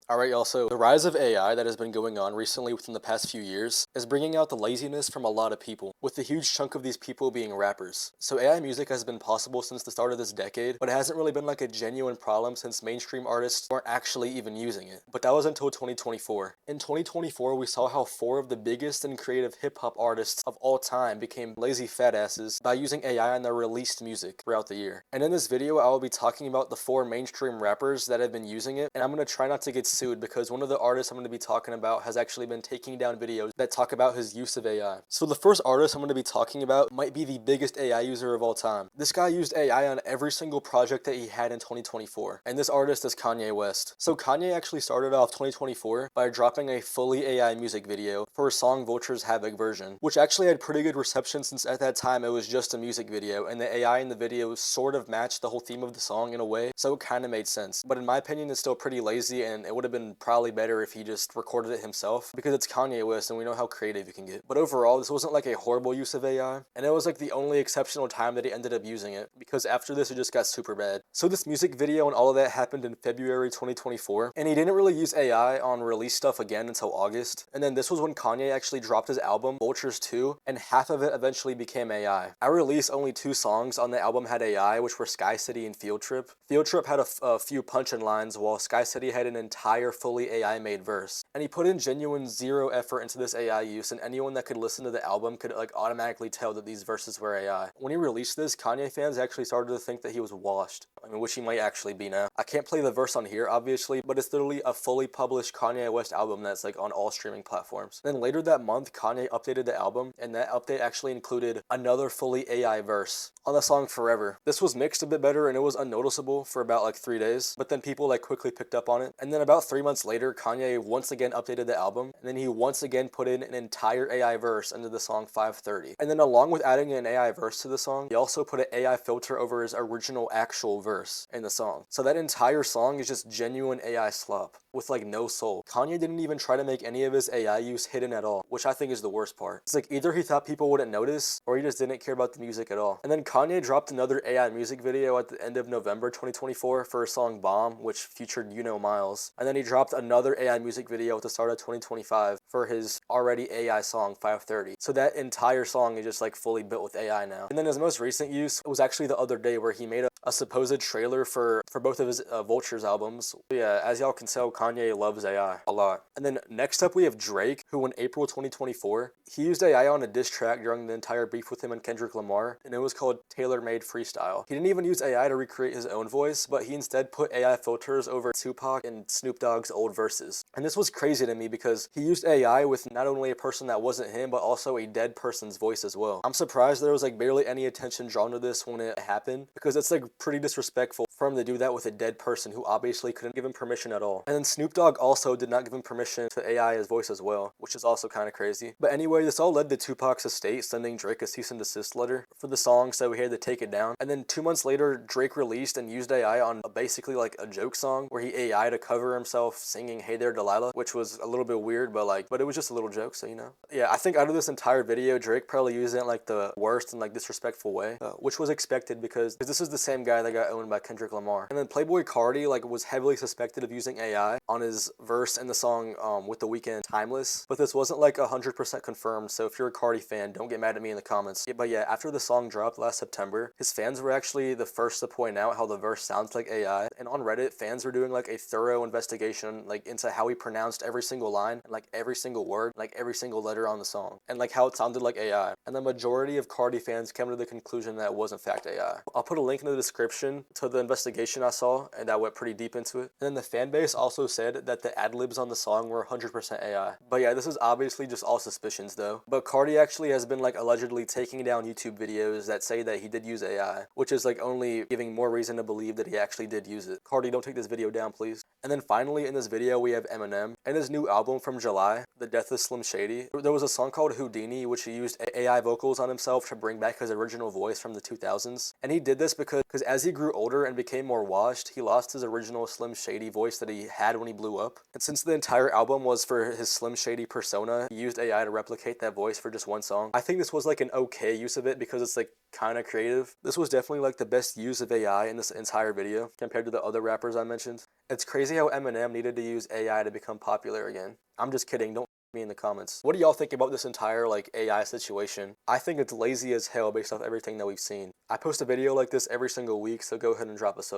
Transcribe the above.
Alright, y'all, so the rise of AI that has been going on recently within the past few years is bringing out the laziness from a lot of people, with a huge chunk of these people being rappers. So AI music has been possible since the start of this decade, but it hasn't really been like a genuine problem since mainstream artists weren't actually even using it. But that was until 2024. In 2024, we saw how 4 of the biggest and creative hip-hop artists of all time became lazy fat asses by using AI on their released music throughout the year. And in this video, I will be talking about the 4 mainstream rappers that have been using it, and I'm going to try not to get sued because one of the artists I'm going to be talking about has actually been taking down videos that talk about his use of AI. So the first artist I'm going to be talking about might be the biggest AI user of all time. This guy used AI on every single project that he had in 2024, and this artist is Kanye West. So Kanye actually started off 2024 by dropping a fully AI music video for his song Vulture's Havoc version, which actually had pretty good reception since at that time it was just a music video, and the AI in the video sort of matched the whole theme of the song in a way, so it kind of made sense. But in my opinion, it's still pretty lazy, and it would have been probably better if he just recorded it himself, because it's Kanye West and we know how creative you can get. But overall, this wasn't like a horrible use of AI, and it was like the only exceptional time that he ended up using it, because after this it just got super bad. So this music video and all of that happened in February 2024, and he didn't really use AI on release stuff again until August, and then this was when Kanye actually dropped his album Vultures 2, and half of it eventually became AI. At release, only 2 songs on the album had AI, which were Sky City and Field Trip. Field Trip had a few punch-in lines, while Sky City had an entire fully AI made verse. And he put in genuine zero effort into this AI use, and anyone that could listen to the album could like automatically tell that these verses were AI. When he released this, Kanye fans actually started to think that he was washed. I mean, which he might actually be now. I can't play the verse on here, obviously, but it's literally a fully published Kanye West album that's like on all streaming platforms. Then later that month, Kanye updated the album, and that update actually included another fully AI verse on the song Forever. This was mixed a bit better, and it was unnoticeable for about like 3 days, but then people like quickly picked up on it. And then about 3 months later, Kanye once again updated the album, and then he once again put in an entire AI verse into the song 530. And then along with adding an AI verse to the song, he also put an AI filter over his original actual verse in the song. So that entire song is just genuine AI slop with like no soul. Kanye didn't even try to make any of his AI use hidden at all, which I think is the worst part. It's like either he thought people wouldn't notice, or he just didn't care about the music at all. And then Kanye dropped another AI music video at the end of November 2024 for his song Bomb, which featured You Know Miles. And then he dropped another AI music video at the start of 2025 for his already AI song 530. So that entire song is just like fully built with AI now. And then his most recent use was actually the other day where he made a supposed trailer for both of his Vultures albums. Yeah, as y'all can tell, Kanye loves AI a lot. And then next up we have Drake, who in April 2024, he used AI on a diss track during the entire beef with him and Kendrick Lamar, and it was called Tailor Made Freestyle. He didn't even use AI to recreate his own voice, but he instead put AI filters over Tupac and Snoop Dogg's old verses. And this was crazy to me because he used AI with not only a person that wasn't him, but also a dead person's voice as well. I'm surprised there was like barely any attention drawn to this when it happened, because it's like pretty disrespectful for him to do that with a dead person who obviously couldn't give him permission at all. And then Snoop Dogg also did not give him permission to AI his voice as well, which is also kind of crazy. But anyway, this all led to Tupac's estate sending Drake a cease and desist letter for the song, so he had to take it down. And then 2 months later, Drake released and used AI on basically like a joke song where he AI to cover himself singing Hey There Delilah, which was a little bit weird, but it was just a little joke, so you know. Yeah, I think out of this entire video, Drake probably used it in like the worst and like disrespectful way, which was expected because this is the same guy that got owned by Kendrick Lamar. And then Playboi Carti like was heavily suspected of using AI on his verse in the song with The Weeknd Timeless, but this wasn't like 100% confirmed, so if you're a Carti fan, don't get mad at me in the comments. Yeah, but yeah, after the song dropped last September, his fans were actually the first to point out how the verse sounds like AI, and on Reddit, fans were doing like a thorough investigation like into how he pronounced every single line and like every single word, like every single letter on the song, and like how it sounded like AI. And the majority of Carti fans came to the conclusion that it was in fact AI. I'll put a link in the description to the investigation I saw, and that went pretty deep into it. And then the fan base also said that the ad-libs on the song were 100% AI. But yeah, this is obviously just all suspicions though. But Carti actually has been like allegedly taking down YouTube videos that say that he did use AI, which is like only giving more reason to believe that he actually did use it. Carti, don't take this video down, please. And then finally in this video we have Eminem and his new album from July, The Death of Slim Shady. There was a song called Houdini, which he used AI vocals on himself to bring back his original voice from the 2000s. And he did this because as he grew older and became more washed, he lost his original Slim Shady voice that he had when he blew up. And since the entire album was for his Slim Shady persona, he used AI to replicate that voice for just one song. I think this was like an okay use of it because it's like kind of creative. This was definitely like the best use of AI in this entire video compared to the other rappers I mentioned. It's crazy how Eminem needed to use AI to become popular again. I'm just kidding, don't me in the comments. What do y'all think about this entire like AI situation? I think it's lazy as hell based off everything that we've seen. I post a video like this every single week, so go ahead and drop a sub.